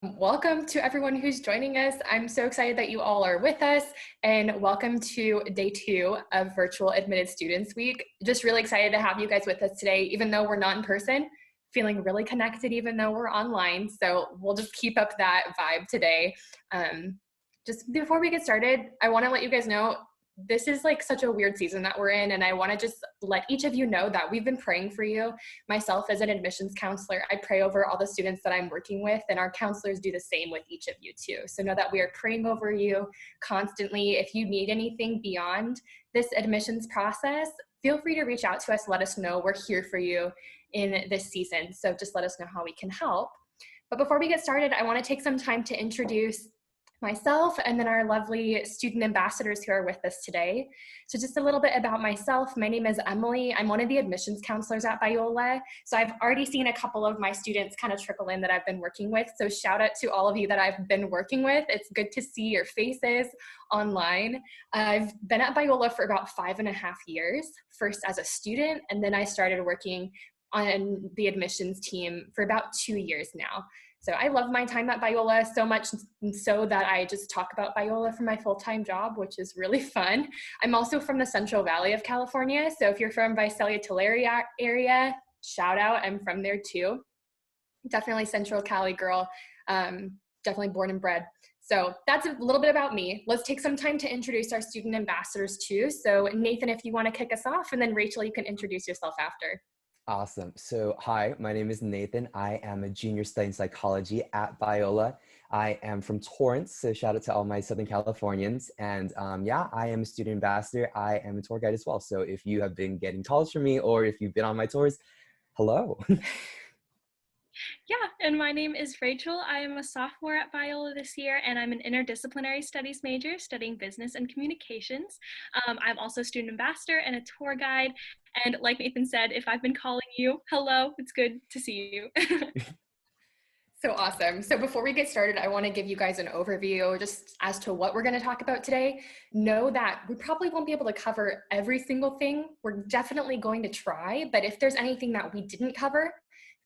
Welcome to everyone who's joining us. I'm so excited that you all are with us, and welcome to day 2 of Virtual Admitted Students Week. Just really excited to have you guys with us today, even though we're not in person, feeling really connected even though we're online. So we'll just keep up that vibe today. Just before we get started, I want to let you guys know this is like such a weird season that we're in, and I want to just let each of you know that we've been praying for you. Myself as an admissions counselor, I pray over all the students that I'm working with, and our counselors do the same with each of you too. So know that we are praying over you constantly. If you need anything beyond this admissions process, feel free to reach out to us. Let us know. We're here for you in this season. So just let us know how we can help. But before we get started, I want to take some time to introduce myself and then our lovely student ambassadors who are with us today. So just a little bit about myself. My name is Emily. I'm one of the admissions counselors at Biola. So I've already seen a couple of my students kind of trickle in that I've been working with. So shout out to all of you that I've been working with. It's good to see your faces online. I've been at Biola for about 5.5 years, first as a student, and then I started working on the admissions team for about 2 years now. So I love my time at Biola so much so that I just talk about Biola for my full-time job, which is really fun. I'm also from the Central Valley of California. So if you're from Visalia Tulare area, shout out, I'm from there too. Definitely Central Cali girl, definitely born and bred. So that's a little bit about me. Let's take some time to introduce our student ambassadors too. So Nathan, if you want to kick us off, and then Rachel, you can introduce yourself after. Awesome. So, hi, my name is Nathan. I am a junior studying psychology at Biola. I am from Torrance, so shout out to all my Southern Californians. And yeah, I am a student ambassador. I am a tour guide as well. So if you have been getting calls from me or if you've been on my tours, hello. Yeah, and my name is Rachel. I am a sophomore at Biola this year, and I'm an interdisciplinary studies major studying business and communications. I'm also a student ambassador and a tour guide. And like Nathan said, if I've been calling you, hello, it's good to see you. So awesome. So before we get started, I want to give you guys an overview just as to what we're going to talk about today. Know that we probably won't be able to cover every single thing. We're definitely going to try, but if there's anything that we didn't cover,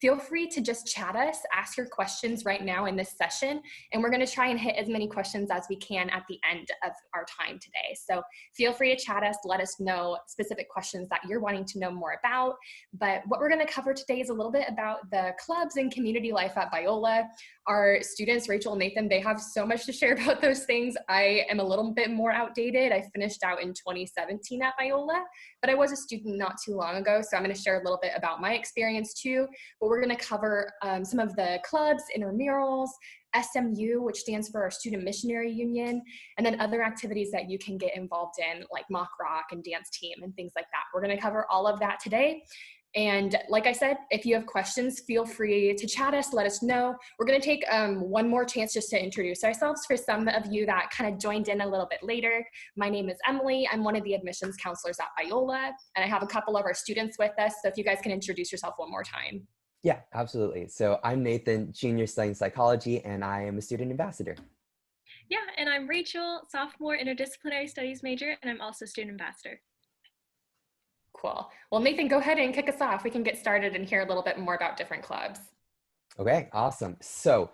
feel free to just chat us, ask your questions right now in this session, and we're going to try and hit as many questions as we can at the end of our time today. So feel free to chat us, let us know specific questions that you're wanting to know more about. But what we're going to cover today is a little bit about the clubs and community life at Biola. Our students, Rachel and Nathan, they have so much to share about those things. I am a little bit more outdated. I finished out in 2017 at Biola, but I was a student not too long ago, so I'm going to share a little bit about my experience too. But we're going to cover some of the clubs, intramurals, SMU, which stands for our Student Missionary Union, and then other activities that you can get involved in, like mock rock and dance team and things like that. We're going to cover all of that today. And like I said, if you have questions, feel free to chat us, let us know. We're going to take one more chance just to introduce ourselves for some of you that kind of joined in a little bit later. My name is Emily. I'm one of the admissions counselors at Biola, and I have a couple of our students with us. So if you guys can introduce yourself one more time. Yeah, absolutely. So I'm Nathan, junior studying psychology, and I am a student ambassador. Yeah, and I'm Rachel, sophomore interdisciplinary studies major, and I'm also student ambassador. Cool. Well, Nathan, go ahead and kick us off. We can get started and hear a little bit more about different clubs. Okay, awesome. So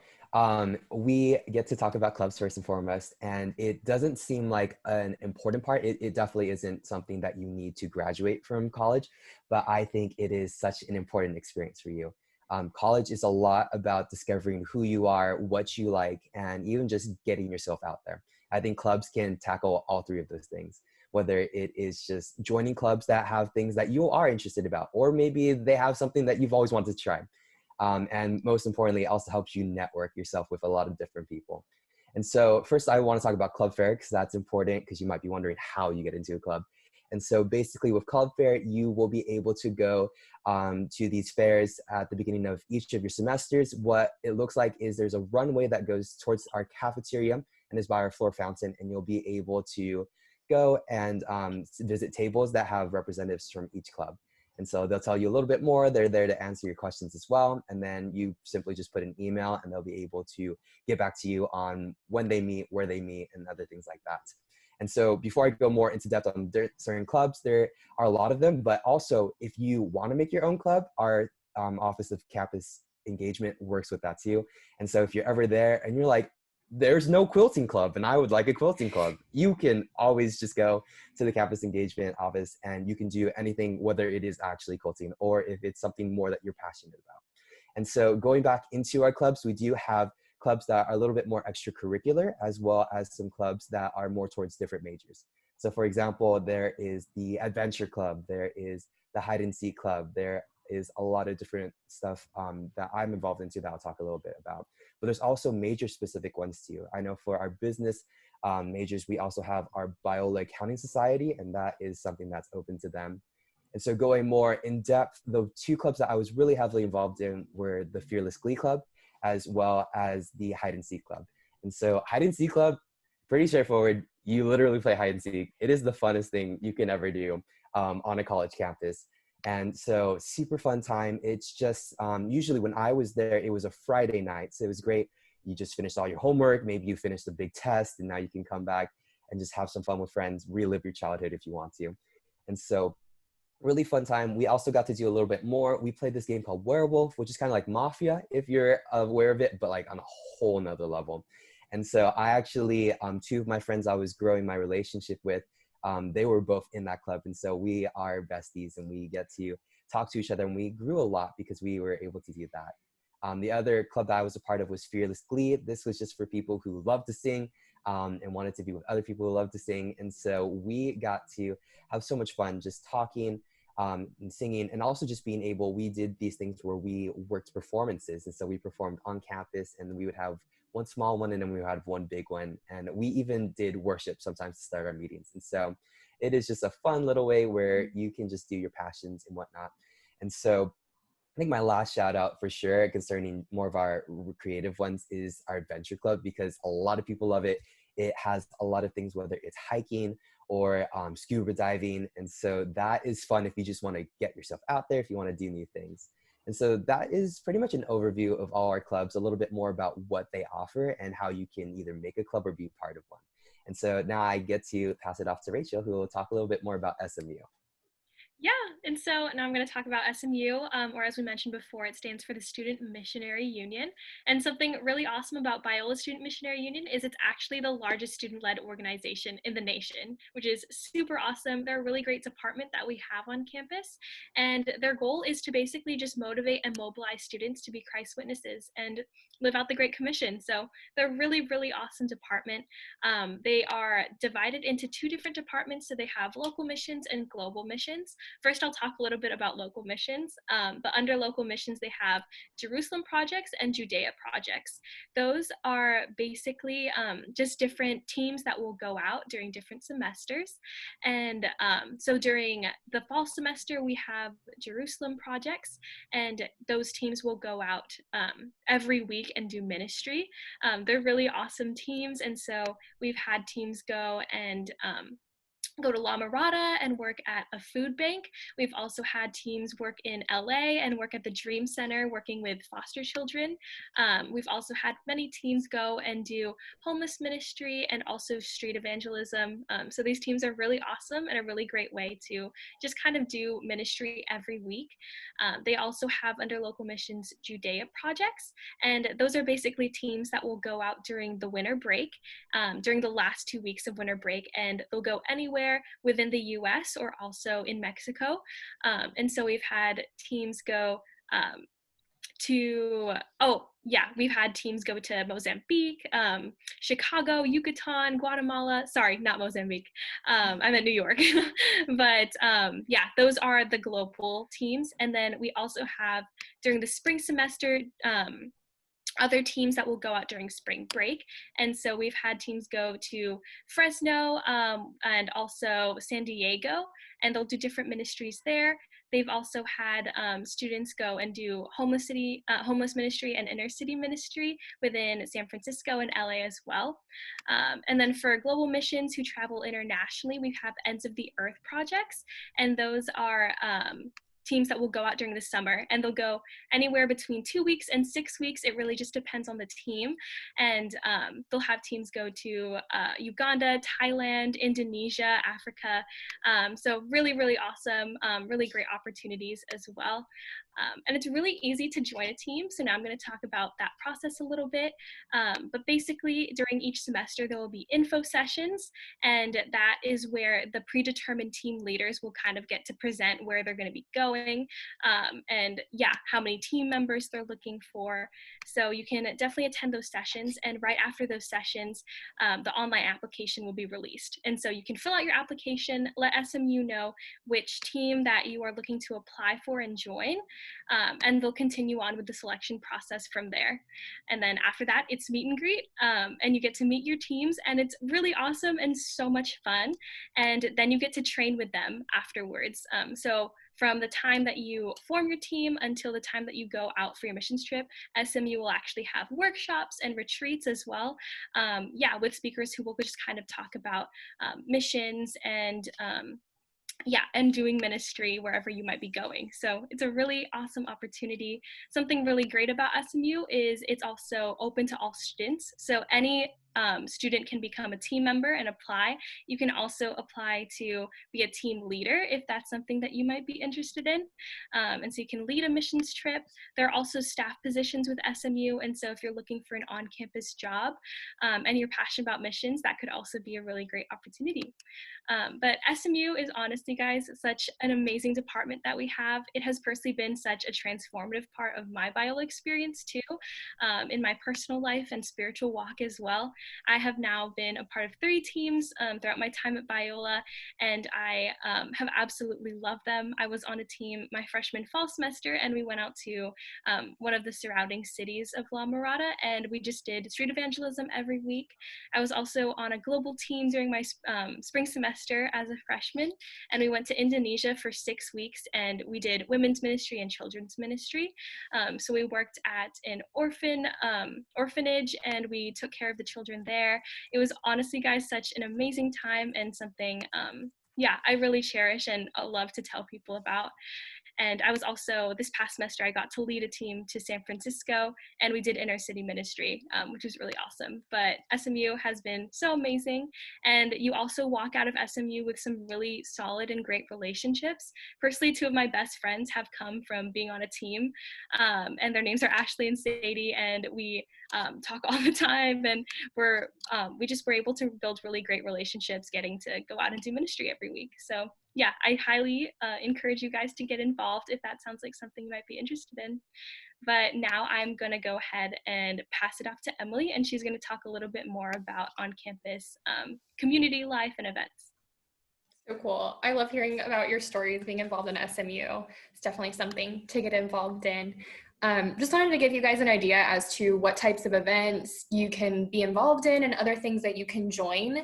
we get to talk about clubs first and foremost, and it doesn't seem like an important part. It definitely isn't something that you need to graduate from college, but I think it is such an important experience for you. College is a lot about discovering who you are, what you like, and even just getting yourself out there. I think clubs can tackle all three of those things, whether it is just joining clubs that have things that you are interested about, or maybe they have something that you've always wanted to try. And most importantly, it also helps you network yourself with a lot of different people. And so first I want to talk about club fair because that's important because you might be wondering how you get into a club. And so basically with club fair, you will be able to go to these fairs at the beginning of each of your semesters. What it looks like is there's a runway that goes towards our cafeteria and is by our floor fountain, and you'll be able to go and visit tables that have representatives from each club. And so they'll tell you a little bit more. They're there to answer your questions as well. And then you simply just put an email and they'll be able to get back to you on when they meet, where they meet, and other things like that. And so before I go more into depth on certain clubs, there are a lot of them, but also if you want to make your own club, our Office of Campus engagement works with that too. And so if you're ever there and you're like, there's no quilting club and I would like a quilting club, you can always just go to the campus engagement office and you can do anything, whether it is actually quilting or if it's something more that you're passionate about. And so going back into our clubs, we do have clubs that are a little bit more extracurricular, as well as some clubs that are more towards different majors. So for example, there is the adventure club, there is the hide and seek club, there is a lot of different stuff that I'm involved into that I'll talk a little bit about. But there's also major specific ones too. I know for our business majors, we also have our Biola Accounting Society, and that is something that's open to them. And so going more in depth, the two clubs that I was really heavily involved in were the Fearless Glee Club, as well as the Hide and Seek Club. And so Hide and Seek Club, pretty straightforward. You literally play hide and seek. It is the funnest thing you can ever do on a college campus. And so super fun time. It's just usually when I was there, it was a Friday night. So it was great. You just finished all your homework. Maybe you finished a big test and now you can come back and just have some fun with friends, relive your childhood if you want to. And so really fun time. We also got to do a little bit more. We played this game called Werewolf, which is kind of like Mafia, if you're aware of it, but like on a whole nother level. And so I actually, two of my friends I was growing my relationship with, they were both in that club. And so we are besties and we get to talk to each other, and we grew a lot because we were able to do that. The other club that I was a part of was Fearless Glee. This was just for people who love to sing and wanted to be with other people who love to sing. And so we got to have so much fun just talking and singing, and also just being able, we did these things where we worked performances. And so we performed on campus, and we would have one small one and then we would have one big one. And we even did worship sometimes to start our meetings. And so it is just a fun little way where you can just do your passions and whatnot. And so I think my last shout out for sure concerning more of our creative ones is our adventure club, because a lot of people love it. It has a lot of things, whether it's hiking or scuba diving. And so that is fun if you just want to get yourself out there, if you want to do new things. And so that is pretty much an overview of all our clubs, a little bit more about what they offer and how you can either make a club or be part of one. And so now I get to pass it off to Rachel, who will talk a little bit more about SMU. Yeah, and so now I'm going to talk about SMU, or as we mentioned before, it stands for the Student Missionary Union. And something really awesome about Biola Student Missionary Union is it's actually the largest student-led organization in the nation, which is super awesome. They're a really great department that we have on campus, and their goal is to basically just motivate and mobilize students to be Christ witnesses and live out the Great Commission. So they're a really, really awesome department. They are divided into two different departments. So they have local missions and global missions. First, I'll talk a little bit about local missions, but under local missions, they have Jerusalem projects and Judea projects. Those are basically just different teams that will go out during different semesters. And so during the fall semester, we have Jerusalem projects, and those teams will go out every week and do ministry. They're really awesome teams, and so we've had teams go and go to La Mirada and work at a food bank. We've also had teams work in LA and work at the Dream Center working with foster children. We've also had many teams go and do homeless ministry and also street evangelism. So these teams are really awesome and a really great way to just kind of do ministry every week. They also have under local missions Judea projects, and those are basically teams that will go out during the winter break, during the last 2 weeks of winter break, and they'll go anywhere within the US or also in Mexico. And so we've had teams go we've had teams go to Mozambique, Chicago, Yucatan, Guatemala. Sorry, not Mozambique. I meant New York. But those are the global teams. And then we also have during the spring semester, other teams that will go out during spring break. And so we've had teams go to Fresno and also San Diego, and they'll do different ministries there. They've also had students go and do homeless ministry and inner city ministry within San Francisco and LA as well. And then for global missions who travel internationally, we have Ends of the Earth projects, and those are teams that will go out during the summer, and they'll go anywhere between 2 weeks and 6 weeks. It really just depends on the team. And they'll have teams go to Uganda, Thailand, Indonesia, Africa. So really, really awesome, really great opportunities as well. And it's really easy to join a team. So now I'm going to talk about that process a little bit. But basically, during each semester, there will be info sessions, and that is where the predetermined team leaders will kind of get to present where they're going to be going, and yeah, how many team members they're looking for. So you can definitely attend those sessions, and right after those sessions, the online application will be released. And so you can fill out your application, let SMU know which team that you are looking to apply for and join, and they'll continue on with the selection process from there. And then after that, it's meet and greet, and you get to meet your teams, and it's really awesome and so much fun. And then you get to train with them afterwards. So from the time that you form your team until the time that you go out for your missions trip, SMU will actually have workshops and retreats as well. Yeah, with speakers who will just kind of talk about missions and yeah, and doing ministry wherever you might be going. So it's a really awesome opportunity. Something really great about SMU is it's also open to all students. So any student can become a team member and apply. You can also apply to be a team leader if that's something that you might be interested in. And so you can lead a missions trip. There are also staff positions with SMU. And so if you're looking for an on-campus job and you're passionate about missions, that could also be a really great opportunity. But SMU is honestly, guys, such an amazing department that we have. It has personally been such a transformative part of my Biola experience too, in my personal life and spiritual walk as well. I have now been a part of 3 teams throughout my time at Biola, and I have absolutely loved them. I was on a team my freshman fall semester, and we went out to one of the surrounding cities of La Mirada, and we just did street evangelism every week. I was also on a global team during my spring semester as a freshman, and we went to Indonesia for 6 weeks, and we did women's ministry and children's ministry. So we worked at an orphanage, and we took care of the children there. It was honestly, guys, such an amazing time, and something yeah, I really cherish and love to tell people about. And I was also, this past semester, I got to lead a team to San Francisco, and we did inner city ministry, which was really awesome. But SMU has been so amazing. And you also walk out of SMU with some really solid and great relationships. Personally, 2 of my best friends have come from being on a team, and their names are Ashley and Sadie, and we talk all the time, and we just were able to build really great relationships getting to go out and do ministry every week. So yeah, I highly encourage you guys to get involved if that sounds like something you might be interested in. But now I'm going to go ahead and pass it off to Emily, and she's going to talk a little bit more about on-campus community life and events. So cool. I love hearing about your stories being involved in SMU. It's definitely something to get involved in. Just wanted to give you guys an idea as to what types of events you can be involved in and other things that you can join,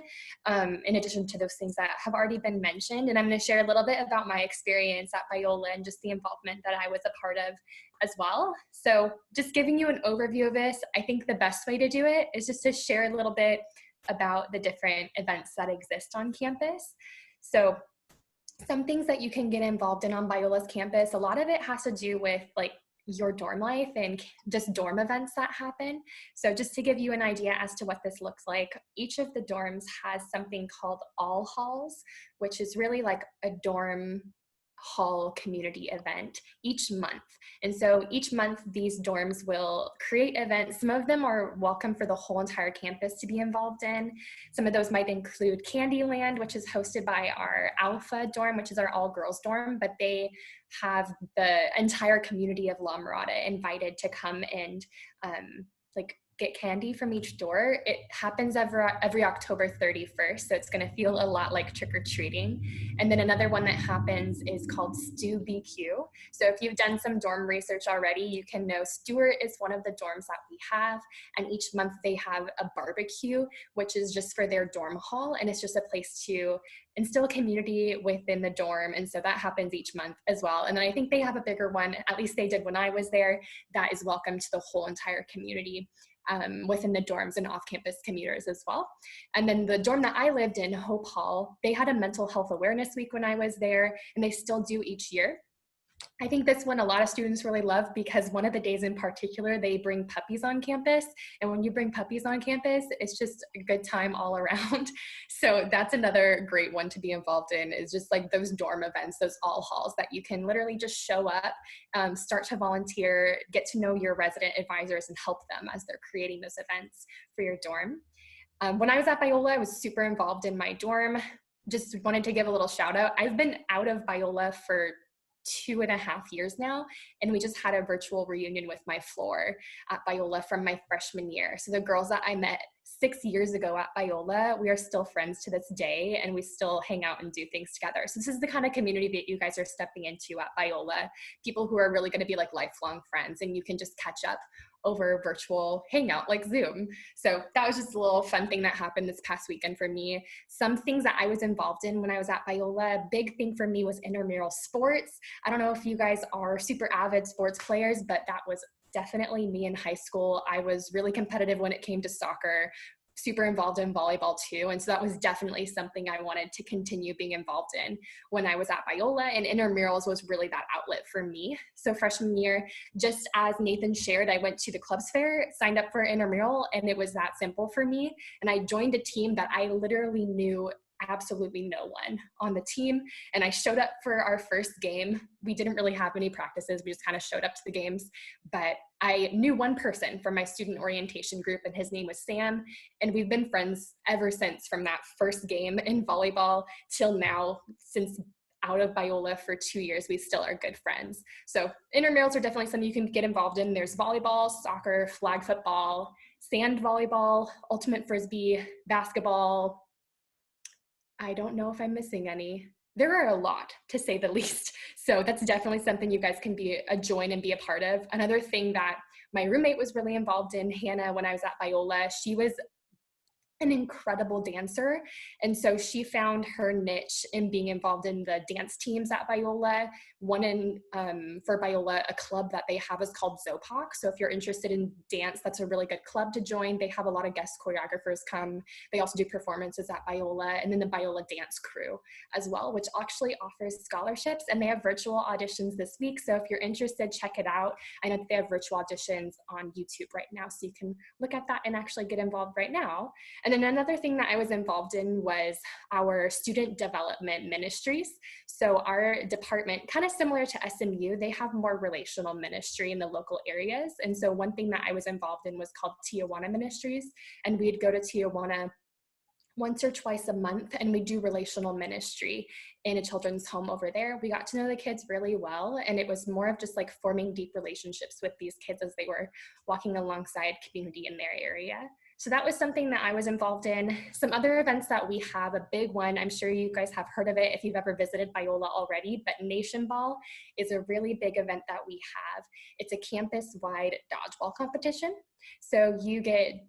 in addition to those things that have already been mentioned. And I'm going to share a little bit about my experience at Biola and just the involvement that I was a part of as well. So just giving you an overview of this, I think the best way to do it is just to share a little bit about the different events that exist on campus. So some things that you can get involved in on Biola's campus, a lot of it has to do with like your dorm life and just dorm events that happen. So just to give you an idea as to what this looks like, each of the dorms has something called all halls, which is really like a dorm hall community event each month. And so each month these dorms will create events. Some of them are welcome for the whole entire campus to be involved in. Some of those might include Candyland, which is hosted by our Alpha dorm, which is our all girls dorm, but they have the entire community of La Mirada invited to come and like get candy from each door. It happens every October 31st, so it's going to feel a lot like trick-or-treating. And then another one that happens is called Stu BQ. So if you've done some dorm research already, you can know Stewart is one of the dorms that we have, and each month they have a barbecue, which is just for their dorm hall, and it's just a place to instill community within the dorm. And so that happens each month as well. And then I think they have a bigger one, at least they did when I was there, that is welcome to the whole entire community within the dorms and off-campus commuters as well. And then the dorm that I lived in, Hope Hall, they had a mental health awareness week when I was there, and they still do each year. I think this one a lot of students really love because one of the days in particular, they bring puppies on campus. And when you bring puppies on campus, it's just a good time all around. So that's another great one to be involved in, is just like those dorm events, those all halls that you can literally just show up, start to volunteer, get to know your resident advisors and help them as they're creating those events for your dorm. When I was at Biola, I was super involved in my dorm. Just wanted to give a little shout out. I've been out of Biola for 2.5 years now, and we just had a virtual reunion with my floor at Biola from my freshman year. So the girls that I met 6 years ago at Biola, we are still friends to this day, and we still hang out and do things together. So this is the kind of community that you guys are stepping into at Biola, people who are really going to be like lifelong friends, and you can just catch up over virtual hangout like Zoom. So that was just a little fun thing that happened this past weekend for me. Some things that I was involved in when I was at Biola, a big thing for me was intramural sports. I don't know if you guys are super avid sports players, but that was definitely me in high school. I was really competitive when it came to soccer, super involved in volleyball too. And so that was definitely something I wanted to continue being involved in when I was at Biola, and intramurals was really that outlet for me. So freshman year, just as Nathan shared, I went to the clubs fair, signed up for intramural, and it was that simple for me. And I joined a team that I literally knew absolutely no one on the team. And I showed up for our first game. We didn't really have any practices. We just kind of showed up to the games, but I knew one person from my student orientation group, and his name was Sam. And we've been friends ever since, from that first game in volleyball till now. Since out of Biola for 2 years, we still are good friends. So intramurals are definitely something you can get involved in. There's volleyball, soccer, flag football, sand volleyball, ultimate frisbee, basketball. I don't know if I'm missing any. There are a lot, to say the least. So that's definitely something you guys can be a join and be a part of. Another thing that my roommate was really involved in, Hannah, when I was at Biola, she was an incredible dancer. And so she found her niche in being involved in the dance teams at Biola. One in, for Biola, a club that they have is called Zopak. So if you're interested in dance, that's a really good club to join. They have a lot of guest choreographers come. They also do performances at Biola, and then the Biola dance crew as well, which actually offers scholarships, and they have virtual auditions this week. So if you're interested, check it out. I know that they have virtual auditions on YouTube right now, so you can look at that and actually get involved right now. And then another thing that I was involved in was our student development ministries. So our department, kind of similar to SMU, they have more relational ministry in the local areas. And so one thing that I was involved in was called Tijuana Ministries. And we'd go to Tijuana once or twice a month, and we do relational ministry in a children's home over there. We got to know the kids really well, and it was more of just like forming deep relationships with these kids as they were walking alongside community in their area. So that was something that I was involved in. Some other events that we have, a big one, I'm sure you guys have heard of it if you've ever visited Biola already, but Nation Ball is a really big event that we have. It's a campus-wide dodgeball competition. So you get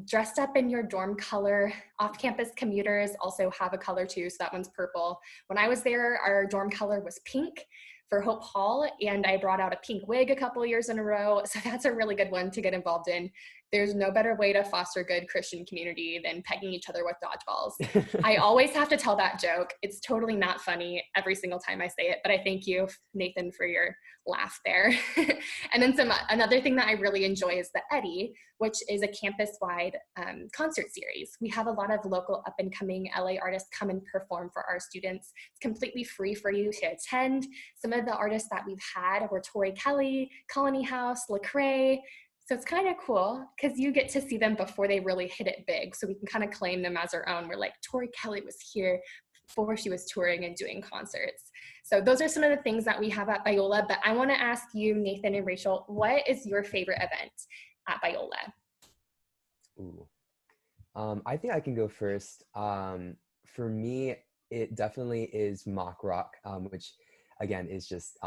dressed up in your dorm color. Off-campus commuters also have a color too, so that one's purple. When I was there, our dorm color was pink for Hope Hall, and I brought out a pink wig a couple of years in a row, so that's a really good one to get involved in. There's no better way to foster good Christian community than pegging each other with dodgeballs. I always have to tell that joke. It's totally not funny every single time I say it, but I thank you, Nathan, for your laugh there. And then another thing that I really enjoy is the Eddie, which is a campus-wide concert series. We have a lot of local up-and-coming LA artists come and perform for our students. It's completely free for you to attend. Some of the artists that we've had were Tori Kelly, Colony House, Lecrae. So it's kind of cool because you get to see them before they really hit it big. So we can kind of claim them as our own. We're like, Tori Kelly was here before she was touring and doing concerts. So those are some of the things that we have at Biola. But I want to ask you, Nathan and Rachel, what is your favorite event at Biola? Ooh. I think I can go first. For me, it definitely is mock rock, which again is just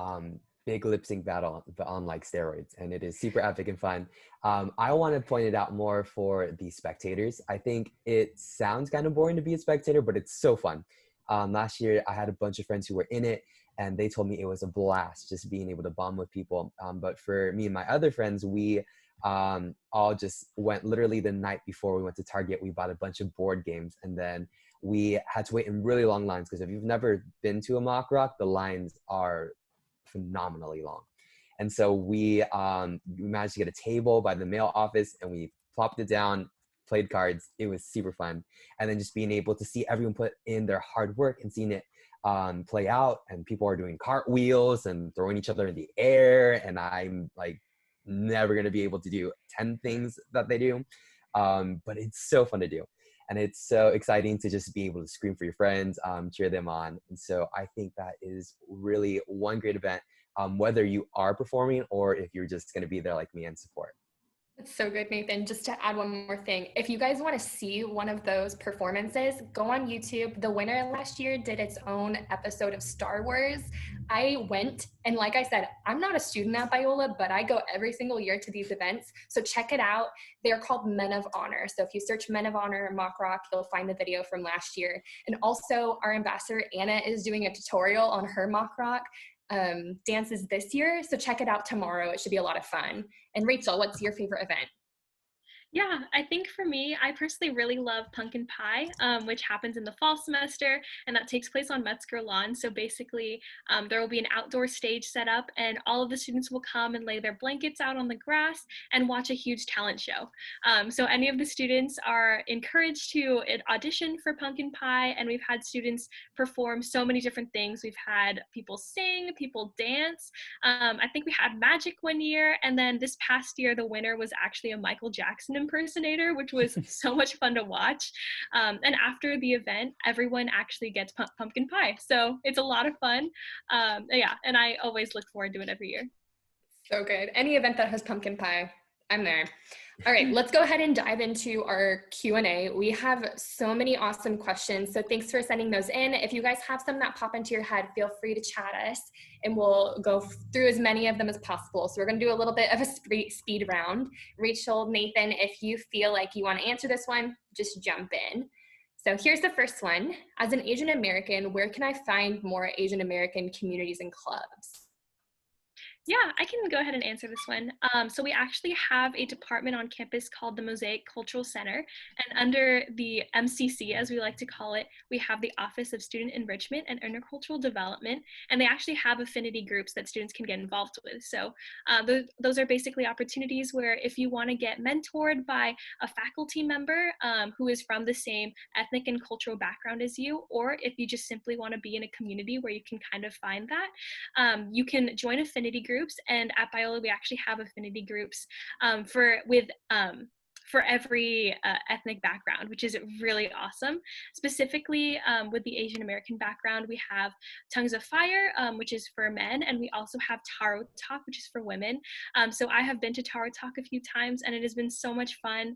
big lip sync battle, but on like steroids, and it is super epic and fun. I want to point it out more for the spectators. I think it sounds kind of boring to be a spectator, but it's so fun. Last year, I had a bunch of friends who were in it, and they told me it was a blast just being able to bond with people. But for me and my other friends, we all just went literally the night before we went to Target. We bought a bunch of board games, and then we had to wait in really long lines because if you've never been to a mock rock, the lines are phenomenally long. And so we managed to get a table by the mail office, and we plopped it down, played cards. It was super fun. And then just being able to see everyone put in their hard work and seeing it play out, and people are doing cartwheels and throwing each other in the air. And I'm like never going to be able to do 10 things that they do. But it's so fun to do. And it's so exciting to just be able to scream for your friends, cheer them on. And so I think that is really one great event, whether you are performing or if you're just going to be there like me and support. That's so good, Nathan. Just to add one more thing, if you guys want to see one of those performances, go on YouTube. The winner last year did its own episode of Star Wars. I went, and like I said, I'm not a student at Biola, but I go every single year to these events. So check it out. They're called Men of Honor. So if you search Men of Honor Mock Rock, you'll find the video from last year. And also, our ambassador Anna is doing a tutorial on her Mock Rock dances this year. So check it out tomorrow. It should be a lot of fun. And Rachel, what's your favorite event? Yeah, I think for me, I personally really love Pumpkin Pie, which happens in the fall semester, and that takes place on Metzger Lawn. So basically, there will be an outdoor stage set up, and all of the students will come and lay their blankets out on the grass and watch a huge talent show. So any of the students are encouraged to audition for Pumpkin Pie, and we've had students perform so many different things. We've had people sing, people dance. I think we had magic one year, and then this past year, the winner was actually a Michael Jackson impersonator, which was so much fun to watch. And after the event, everyone actually gets pumpkin pie. So it's a lot of fun. Yeah, and I always look forward to it every year. So good. Any event that has pumpkin pie, I'm there. All right, let's go ahead and dive into our Q&A. We have so many awesome questions, so thanks for sending those in. If you guys have some that pop into your head, feel free to chat us, and we'll go through as many of them as possible. So we're gonna do a little bit of a speed round. Rachel, Nathan, if you feel like you wanna answer this one, just jump in. So here's the first one. As an Asian American, where can I find more Asian American communities and clubs? Yeah, I can go ahead and answer this one. So we actually have a department on campus called the Mosaic Cultural Center, and under the MCC, as we like to call it, we have the Office of Student Enrichment and Intercultural Development, and they actually have affinity groups that students can get involved with. So those are basically opportunities where if you want to get mentored by a faculty member who is from the same ethnic and cultural background as you, or if you just simply want to be in a community where you can kind of find that, you can join affinity groups. And at Biola, we actually have affinity groups for every ethnic background, which is really awesome. Specifically with the Asian American background, we have Tongues of Fire, which is for men, and we also have Taro Talk, which is for women. So I have been to Taro Talk a few times, and it has been so much fun.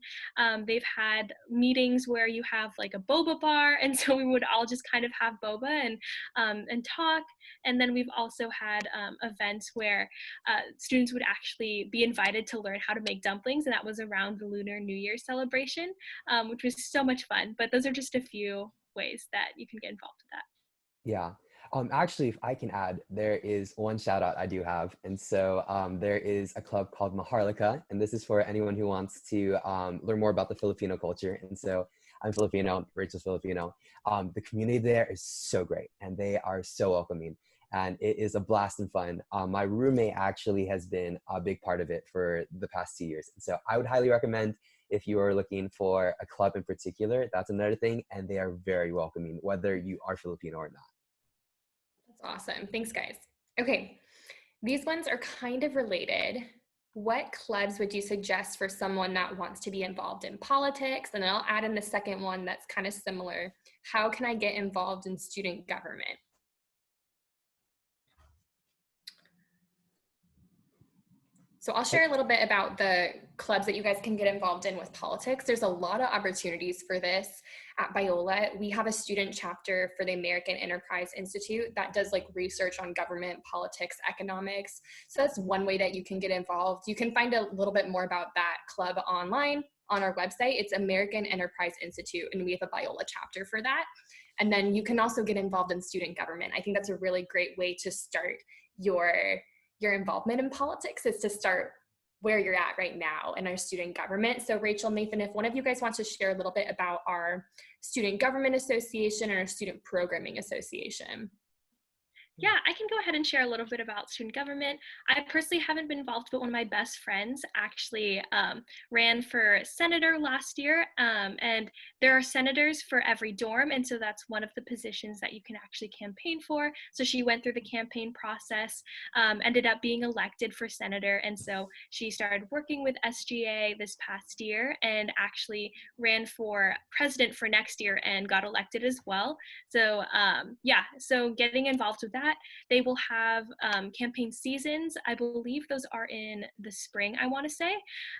They've had meetings where you have like a boba bar, and so we would all just kind of have boba and talk. And then we've also had events where students would actually be invited to learn how to make dumplings, and that was around the Lunar New Year celebration, which was so much fun. But those are just a few ways that you can get involved with that. Yeah. Actually, if I can add, there is one shout out I do have. And so there is a club called Maharlika, and this is for anyone who wants to learn more about the Filipino culture. And so I'm Filipino, Rachel's Filipino. The community there is so great, and they are so welcoming, and it is a blast and fun. My roommate actually has been a big part of it for the past 2 years. And so I would highly recommend, if you are looking for a club in particular, that's another thing, and they are very welcoming, whether you are Filipino or not. That's awesome. Thanks, guys. Okay, these ones are kind of related. What clubs would you suggest for someone that wants to be involved in politics? And then I'll add in the second one that's kind of similar. How can I get involved in student government? So I'll share a little bit about the clubs that you guys can get involved in with politics. There's a lot of opportunities for this at Biola. We have a student chapter for the American Enterprise Institute that does like research on government, politics, economics. So that's one way that you can get involved. You can find a little bit more about that club online on our website. It's American Enterprise Institute, and we have a Biola chapter for that. And then you can also get involved in student government. I think that's a really great way to start your involvement in politics, is to start where you're at right now in our student government. So Rachel, Nathan, if one of you guys wants to share a little bit about our Student Government Association and our Student Programming Association. Yeah, I can go ahead and share a little bit about student government. I personally haven't been involved, but one of my best friends actually ran for senator last year. And there are senators for every dorm. And so that's one of the positions that you can actually campaign for. So she went through the campaign process, ended up being elected for senator. And so she started working with SGA this past year and actually ran for president for next year and got elected as well. So yeah, so getting involved with that. They will have campaign seasons. I believe those are in the spring, I want to say.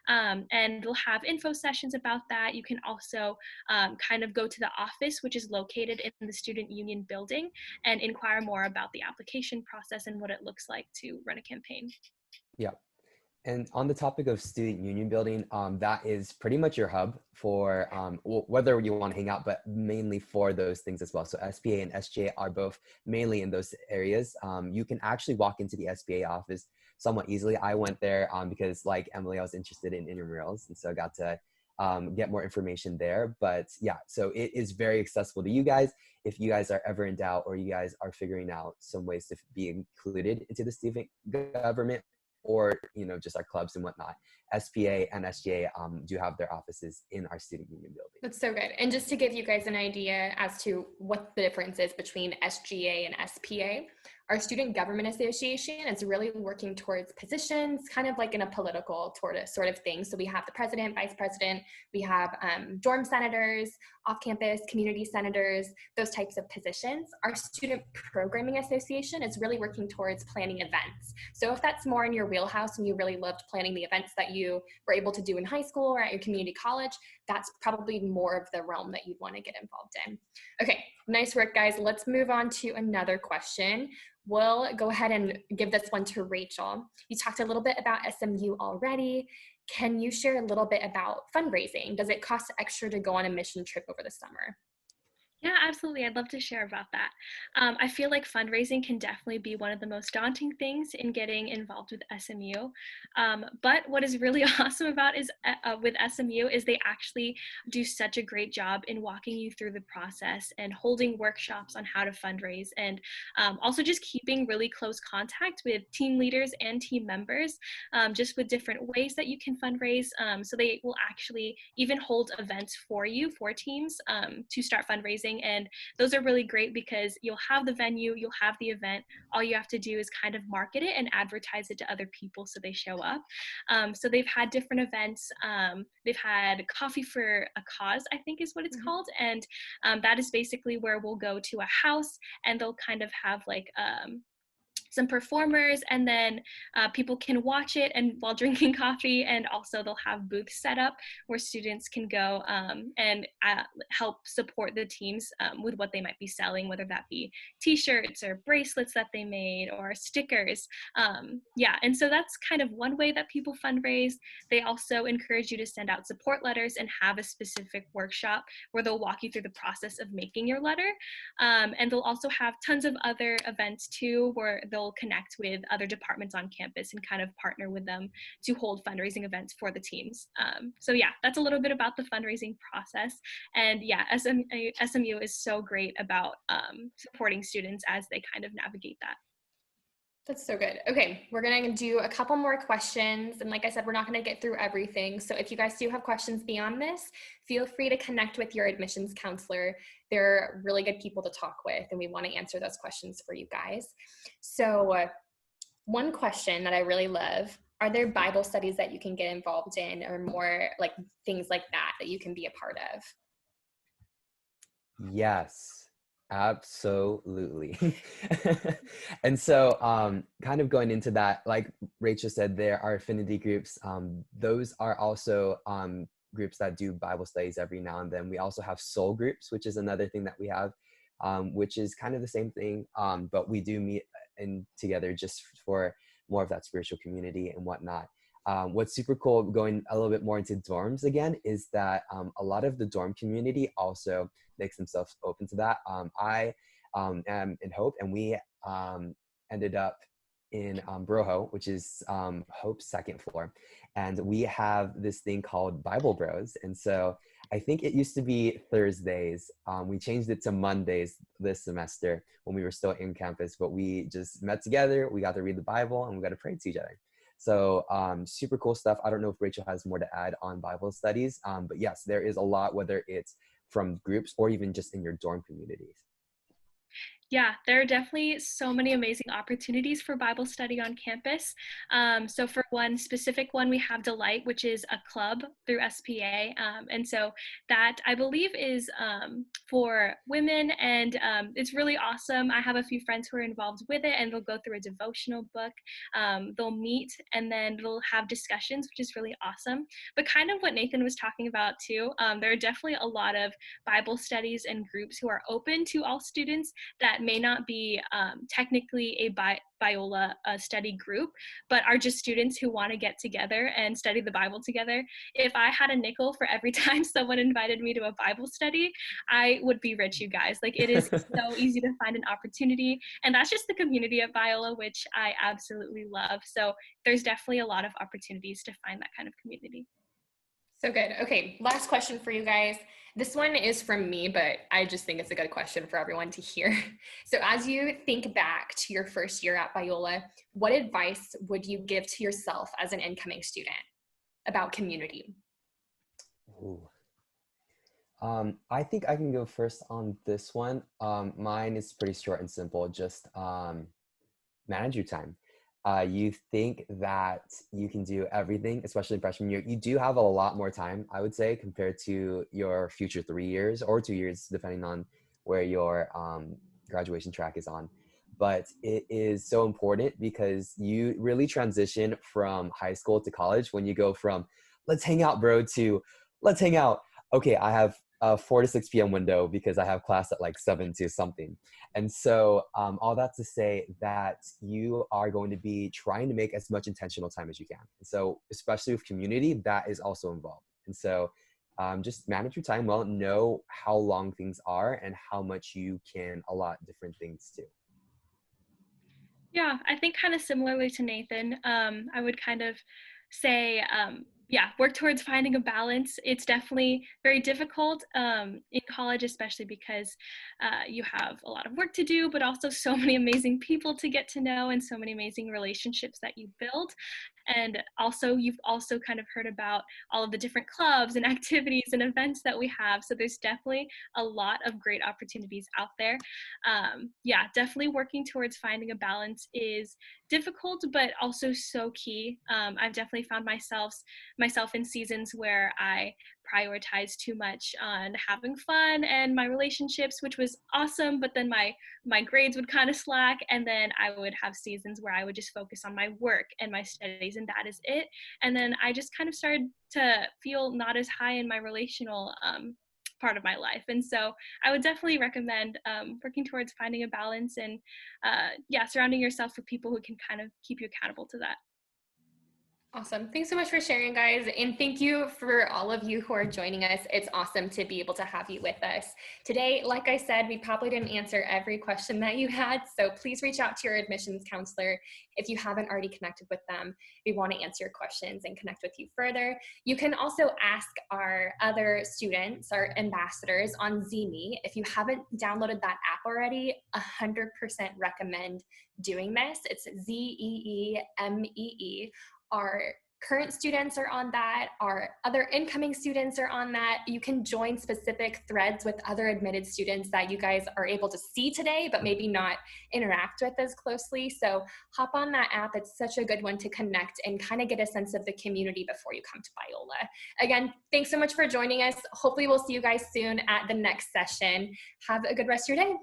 And they'll have info sessions about that. You can also kind of go to the office, which is located in the Student Union building, and inquire more about the application process and what it looks like to run a campaign. Yeah. And on the topic of student union building, that is pretty much your hub for whether you want to hang out, but mainly for those things as well. So SPA and SGA are both mainly in those areas. You can actually walk into the SPA office somewhat easily. I went there because, like Emily, I was interested in intramurals, and so I got to get more information there. But yeah, so it is very accessible to you guys. If you guys are ever in doubt or you guys are figuring out some ways to be included into the student government, or just our clubs and whatnot, SPA and SGA do have their offices in our student union building. That's so good. And just to give you guys an idea as to what the difference is between SGA and SPA, our Student Government Association is really working towards positions, kind of like in a political sort of thing. So we have the president, vice president, we have dorm senators, off-campus community senators, those types of positions. Our Student Programming Association is really working towards planning events. So if that's more in your wheelhouse and you really loved planning the events that you were able to do in high school or at your community college, that's probably more of the realm that you'd want to get involved in. Okay, nice work, guys. Let's move on to another question. We'll go ahead and give this one to Rachel. You talked a little bit about SMU already. Can you share a little bit about fundraising? Does it cost extra to go on a mission trip over the summer? Yeah, absolutely. I'd love to share about that. I feel like fundraising can definitely be one of the most daunting things in getting involved with SMU. But what is really awesome about is with SMU is they actually do such a great job in walking you through the process and holding workshops on how to fundraise, and also just keeping really close contact with team leaders and team members, just with different ways that you can fundraise. So they will actually even hold events for you, for teams, to start fundraising. And those are really great because you'll have the venue, you'll have the event. All you have to do is kind of market it and advertise it to other people so they show up. So they've had different events. They've had Coffee for a Cause, I think is what it's called. And that is basically where we'll go to a house and they'll kind of have like some performers, and then people can watch it and while drinking coffee, and also they'll have booths set up where students can go and help support the teams with what they might be selling, whether that be t-shirts or bracelets that they made or stickers. Yeah, and so that's kind of one way that people fundraise. They also encourage you to send out support letters and have a specific workshop where they'll walk you through the process of making your letter. And they'll also have tons of other events too, where they'll connect with other departments on campus and kind of partner with them to hold fundraising events for the teams. So yeah, that's a little bit about the fundraising process. And yeah, SMU is so great about supporting students as they kind of navigate that. That's so good. Okay, we're going to do a couple more questions. And like I said, we're not going to get through everything. So if you guys do have questions beyond this, feel free to connect with your admissions counselor. They're really good people to talk with, and we want to answer those questions for you guys. So one question that I really love, are there Bible studies that you can get involved in, or more like things like that you can be a part of? Yes, absolutely. And so kind of going into that, like Rachel said, there are affinity groups. Those are also groups that do Bible studies every now and then. We also have soul groups, which is another thing that we have, which is kind of the same thing, but we do meet in together just for more of that spiritual community and whatnot. What's super cool, going a little bit more into dorms again, is that a lot of the dorm community also makes themselves open to that. I am in Hope, and we ended up in Broho, which is Hope's second floor. And we have this thing called Bible Bros. And so I think it used to be Thursdays. We changed it to Mondays this semester when we were still in campus, but we just met together. We got to read the Bible and we got to pray to each other. So super cool stuff. I don't know if Rachel has more to add on Bible studies, but yes, there is a lot, whether it's from groups or even just in your dorm communities. Yeah, there are definitely so many amazing opportunities for Bible study on campus. So for one specific one, we have Delight, which is a club through SPA. And so that I believe is for women, and it's really awesome. I have a few friends who are involved with it, and they'll go through a devotional book. They'll meet and then they'll have discussions, which is really awesome. But kind of what Nathan was talking about too, there are definitely a lot of Bible studies and groups who are open to all students that may not be technically a Biola study group, but are just students who want to get together and study the Bible together. If I had a nickel for every time someone invited me to a Bible study, I would be rich, you guys. Like, it is so easy to find an opportunity, and that's just the community at Biola, which I absolutely love. So there's definitely a lot of opportunities to find that kind of community. So good. Okay, last question for you guys. This one is from me, but I just think it's a good question for everyone to hear. So as you think back to your first year at Biola, what advice would you give to yourself as an incoming student about community? Ooh. I think I can go first on this one. Mine is pretty short and simple. Just manage your time. You think that you can do everything, especially freshman year. You do have a lot more time, I would say, compared to your future 3 years or 2 years, depending on where your graduation track is on. But it is so important because you really transition from high school to college when you go from let's hang out, bro, to let's hang out. Okay, I have a 4 to 6 p.m. window because I have class at like 7 to something. And so all that to say that you are going to be trying to make as much intentional time as you can. And so especially with community, that is also involved. And so just manage your time well, know how long things are and how much you can allot different things to. Yeah, I think kind of similarly to Nathan, I would kind of say, yeah, work towards finding a balance. It's definitely very difficult in college, especially because you have a lot of work to do, but also so many amazing people to get to know and so many amazing relationships that you build. And also, you've also kind of heard about all of the different clubs and activities and events that we have. So there's definitely a lot of great opportunities out there. Yeah, definitely working towards finding a balance is difficult, but also so key. I've definitely found myself in seasons where I prioritize too much on having fun and my relationships, which was awesome, but then my grades would kind of slack, and then I would have seasons where I would just focus on my work and my studies, and that is it. And then I just kind of started to feel not as high in my relational part of my life. And so I would definitely recommend working towards finding a balance, and yeah, surrounding yourself with people who can kind of keep you accountable to that. Awesome. Thanks so much for sharing, guys. And thank you for all of you who are joining us. It's awesome to be able to have you with us. Today, like I said, we probably didn't answer every question that you had. So please reach out to your admissions counselor if you haven't already connected with them. We want to answer your questions and connect with you further. You can also ask our other students, our ambassadors, on ZeeMe. If you haven't downloaded that app already, 100% recommend doing this. It's ZeeMee. Our current students are on that. Our other incoming students are on that. You can join specific threads with other admitted students that you guys are able to see today, but maybe not interact with as closely. So hop on that app. It's such a good one to connect and kind of get a sense of the community before you come to Biola. Again, thanks so much for joining us. Hopefully we'll see you guys soon at the next session. Have a good rest of your day.